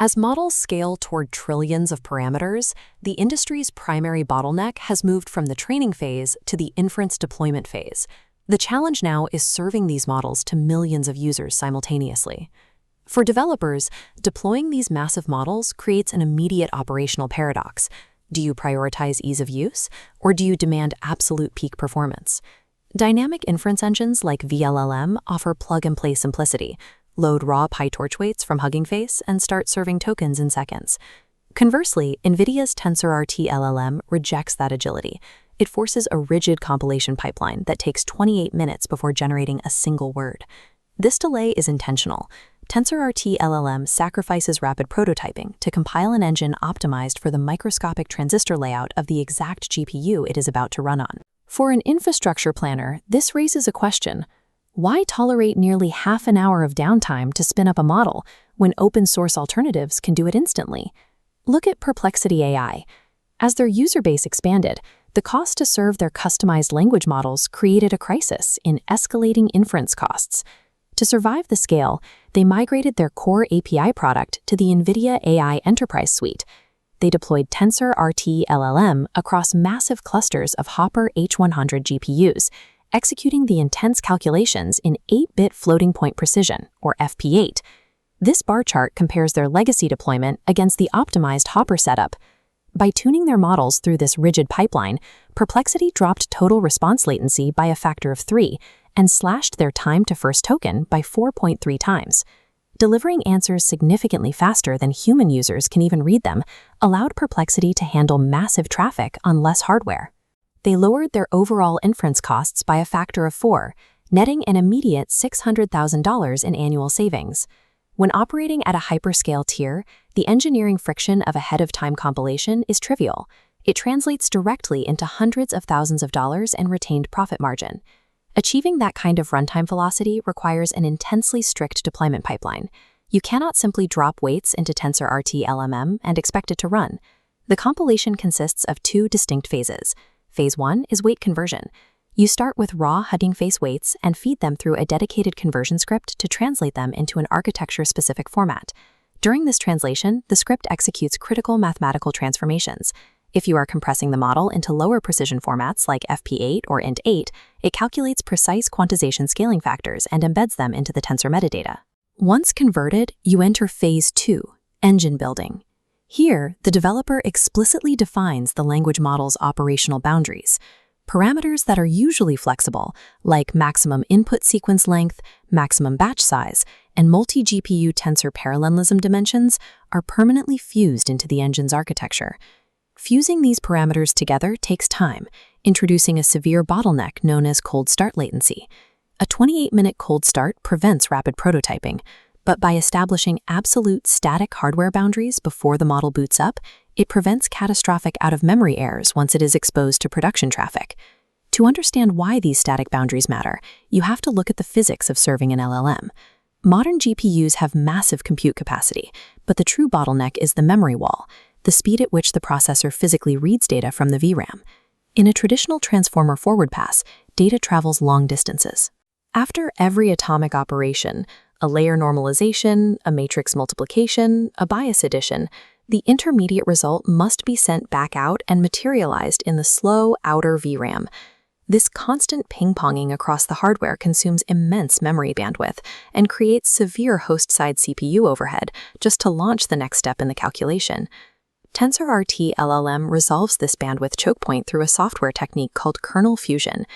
As models scale toward trillions of parameters, the industry's primary bottleneck has moved from the training phase to the inference deployment phase. The challenge now is serving these models to millions of users simultaneously. For developers, deploying these massive models creates an immediate operational paradox. Do you prioritize ease of use, or do you demand absolute peak performance? Dynamic inference engines like VLLM offer plug-and-play simplicity. Load raw PyTorch weights from Hugging Face and start serving tokens in seconds. Conversely, NVIDIA's TensorRT-LLM rejects that agility. It forces a rigid compilation pipeline that takes 28 minutes before generating a single word. This delay is intentional. TensorRT-LLM sacrifices rapid prototyping to compile an engine optimized for the microscopic transistor layout of the exact GPU it is about to run on. For an infrastructure planner, this raises a question. Why tolerate nearly half an hour of downtime to spin up a model when open-source alternatives can do it instantly? Look at Perplexity AI. As their user base expanded, the cost to serve their customized language models created a crisis in escalating inference costs. To survive the scale, they migrated their core API product to the NVIDIA AI Enterprise Suite. They deployed TensorRT-LLM across massive clusters of Hopper H100 GPUs, executing the intense calculations in 8-bit floating point precision, or FP8. This bar chart compares their legacy deployment against the optimized Hopper setup. By tuning their models through this rigid pipeline, Perplexity dropped total response latency by a factor of 3 and slashed their time to first token by 4.3 times. Delivering answers significantly faster than human users can even read them allowed Perplexity to handle massive traffic on less hardware. They lowered their overall inference costs by a factor of 4, netting an immediate $600,000 in annual savings. When operating at a hyperscale tier, the engineering friction of ahead-of-time compilation is trivial. It translates directly into hundreds of thousands of dollars in retained profit margin. Achieving that kind of runtime velocity requires an intensely strict deployment pipeline. You cannot simply drop weights into TensorRT-LLM and expect it to run. The compilation consists of 2 distinct phases. Phase 1 is weight conversion. You start with raw Hugging Face weights and feed them through a dedicated conversion script to translate them into an architecture-specific format. During this translation, the script executes critical mathematical transformations. If you are compressing the model into lower precision formats like FP8 or int8, it calculates precise quantization scaling factors and embeds them into the tensor metadata. Once converted, you enter Phase 2, engine building. Here, the developer explicitly defines the language model's operational boundaries. Parameters that are usually flexible, like maximum input sequence length, maximum batch size, and multi-GPU tensor parallelism dimensions, are permanently fused into the engine's architecture. Fusing these parameters together takes time, introducing a severe bottleneck known as cold start latency. A 28-minute cold start prevents rapid prototyping, but by establishing absolute static hardware boundaries before the model boots up, it prevents catastrophic out-of-memory errors once it is exposed to production traffic. To understand why these static boundaries matter, you have to look at the physics of serving an LLM. Modern GPUs have massive compute capacity, but the true bottleneck is the memory wall, the speed at which the processor physically reads data from the VRAM. In a traditional transformer forward pass, data travels long distances. After every atomic operation, a layer normalization, a matrix multiplication, a bias addition, the intermediate result must be sent back out and materialized in the slow outer VRAM. This constant ping-ponging across the hardware consumes immense memory bandwidth and creates severe host-side CPU overhead just to launch the next step in the calculation. TensorRT-LLM resolves this bandwidth choke point through a software technique called kernel fusion.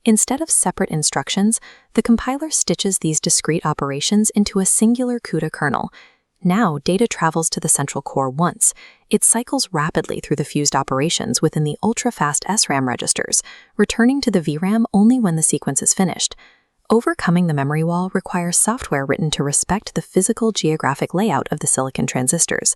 Instead of separate instructions, the compiler stitches these discrete operations into a singular CUDA kernel. Now, data travels to the central core once. It cycles rapidly through the fused operations within the ultra-fast SRAM registers, returning to the VRAM only when the sequence is finished. Overcoming the memory wall requires software written to respect the physical geographic layout of the silicon transistors.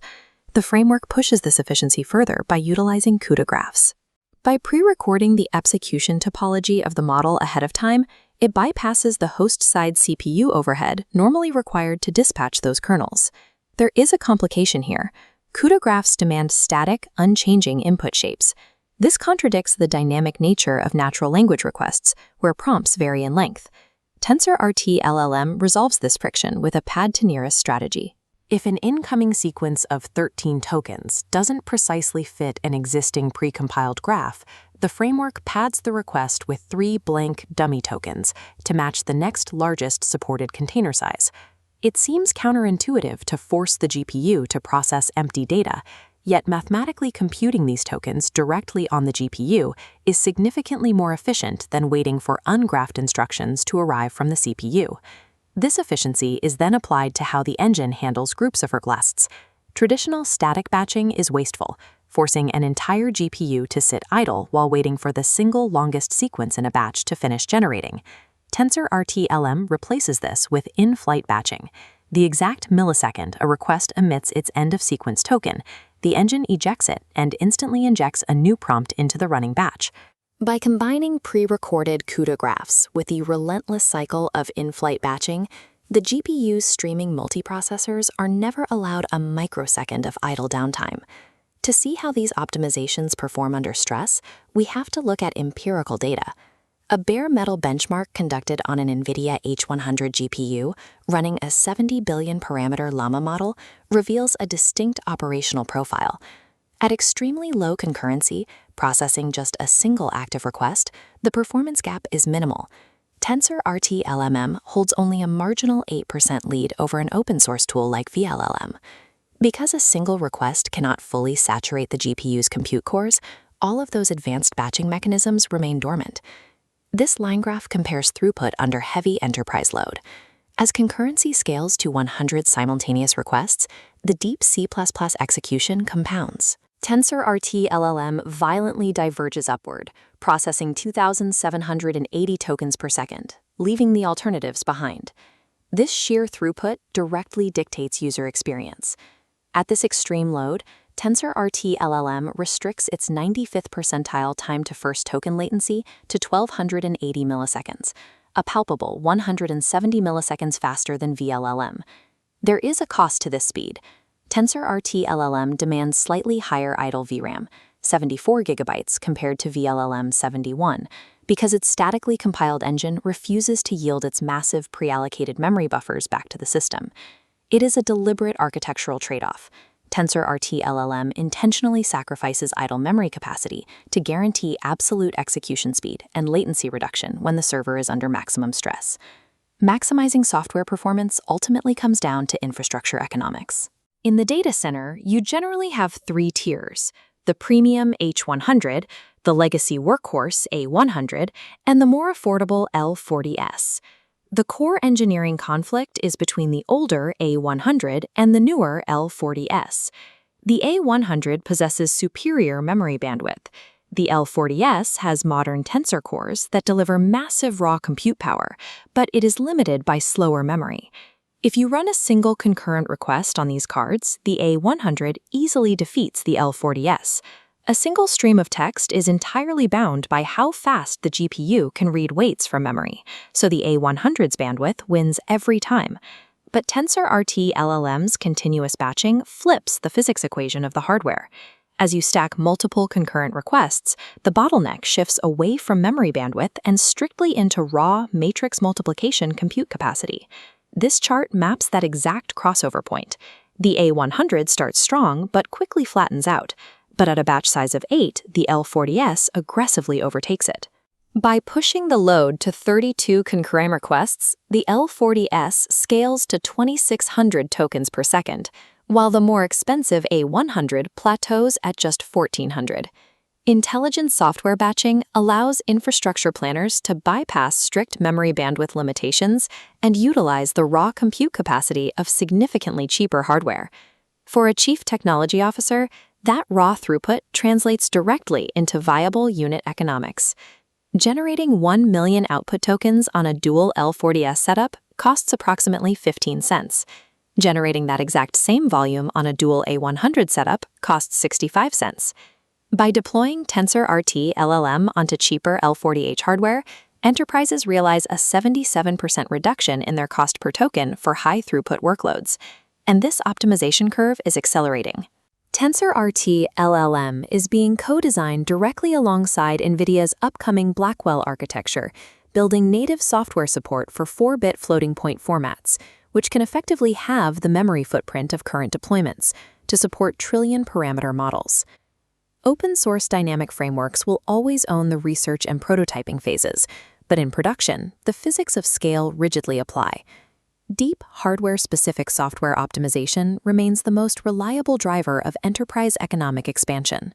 The framework pushes this efficiency further by utilizing CUDA graphs. By pre-recording the execution topology of the model ahead of time, it bypasses the host-side CPU overhead normally required to dispatch those kernels. There is a complication here. CUDA graphs demand static, unchanging input shapes. This contradicts the dynamic nature of natural language requests, where prompts vary in length. TensorRT-LLM resolves this friction with a pad-to-nearest strategy. If an incoming sequence of 13 tokens doesn't precisely fit an existing precompiled graph, the framework pads the request with 3 blank dummy tokens to match the next largest supported container size. It seems counterintuitive to force the GPU to process empty data, yet mathematically computing these tokens directly on the GPU is significantly more efficient than waiting for ungraphed instructions to arrive from the CPU. This efficiency is then applied to how the engine handles groups of requests. Traditional static batching is wasteful, forcing an entire GPU to sit idle while waiting for the single longest sequence in a batch to finish generating. TensorRT-LLM replaces this with in-flight batching. The exact millisecond a request emits its end-of-sequence token, the engine ejects it and instantly injects a new prompt into the running batch. By combining pre-recorded CUDA graphs with the relentless cycle of in-flight batching, the GPU's streaming multiprocessors are never allowed a microsecond of idle downtime. To see how these optimizations perform under stress, we have to look at empirical data. A bare metal benchmark conducted on an NVIDIA H100 GPU running a 70 billion parameter llama model reveals a distinct operational profile. At extremely low concurrency, processing just a single active request, the performance gap is minimal. TensorRT-LLM holds only a marginal 8% lead over an open-source tool like vLLM. Because a single request cannot fully saturate the GPU's compute cores, all of those advanced batching mechanisms remain dormant. This line graph compares throughput under heavy enterprise load. As concurrency scales to 100 simultaneous requests, the deep C++ execution compounds. TensorRT-LLM violently diverges upward, processing 2,780 tokens per second, leaving the alternatives behind. This sheer throughput directly dictates user experience. At this extreme load, TensorRT-LLM restricts its 95th percentile time to first token latency to 1,280 milliseconds, a palpable 170 milliseconds faster than vLLM. There is a cost to this speed. TensorRT-LLM demands slightly higher idle VRAM, 74 gigabytes compared to vLLM 71, because its statically compiled engine refuses to yield its massive pre-allocated memory buffers back to the system. It is a deliberate architectural trade-off. TensorRT-LLM intentionally sacrifices idle memory capacity to guarantee absolute execution speed and latency reduction when the server is under maximum stress. Maximizing software performance ultimately comes down to infrastructure economics. In the data center, you generally have 3 tiers: the premium H100, the legacy workhorse A100, and the more affordable L40S. The core engineering conflict is between the older A100 and the newer L40S. The A100 possesses superior memory bandwidth. The L40S has modern tensor cores that deliver massive raw compute power, but it is limited by slower memory. If you run a single concurrent request on these cards, the A100 easily defeats the L40S. A single stream of text is entirely bound by how fast the GPU can read weights from memory, so the A100's bandwidth wins every time. But TensorRT-LLM's continuous batching flips the physics equation of the hardware. As you stack multiple concurrent requests, the bottleneck shifts away from memory bandwidth and strictly into raw matrix multiplication compute capacity. This chart maps that exact crossover point. The A100 starts strong but quickly flattens out, but at a batch size of 8, the L40S aggressively overtakes it. By pushing the load to 32 concurrent requests, the L40S scales to 2,600 tokens per second, while the more expensive A100 plateaus at just 1,400. Intelligent software batching allows infrastructure planners to bypass strict memory bandwidth limitations and utilize the raw compute capacity of significantly cheaper hardware. For a chief technology officer, that raw throughput translates directly into viable unit economics. Generating 1 million output tokens on a dual L40S setup costs approximately 15 cents. Generating that exact same volume on a dual A100 setup costs 65 cents. By deploying TensorRT-LLM onto cheaper L40H hardware, enterprises realize a 77% reduction in their cost per token for high-throughput workloads. And this optimization curve is accelerating. TensorRT-LLM is being co-designed directly alongside NVIDIA's upcoming Blackwell architecture, building native software support for 4-bit floating point formats, which can effectively halve the memory footprint of current deployments to support trillion-parameter models. Open-source dynamic frameworks will always own the research and prototyping phases, but in production, the physics of scale rigidly apply. Deep, hardware-specific software optimization remains the most reliable driver of enterprise economic expansion.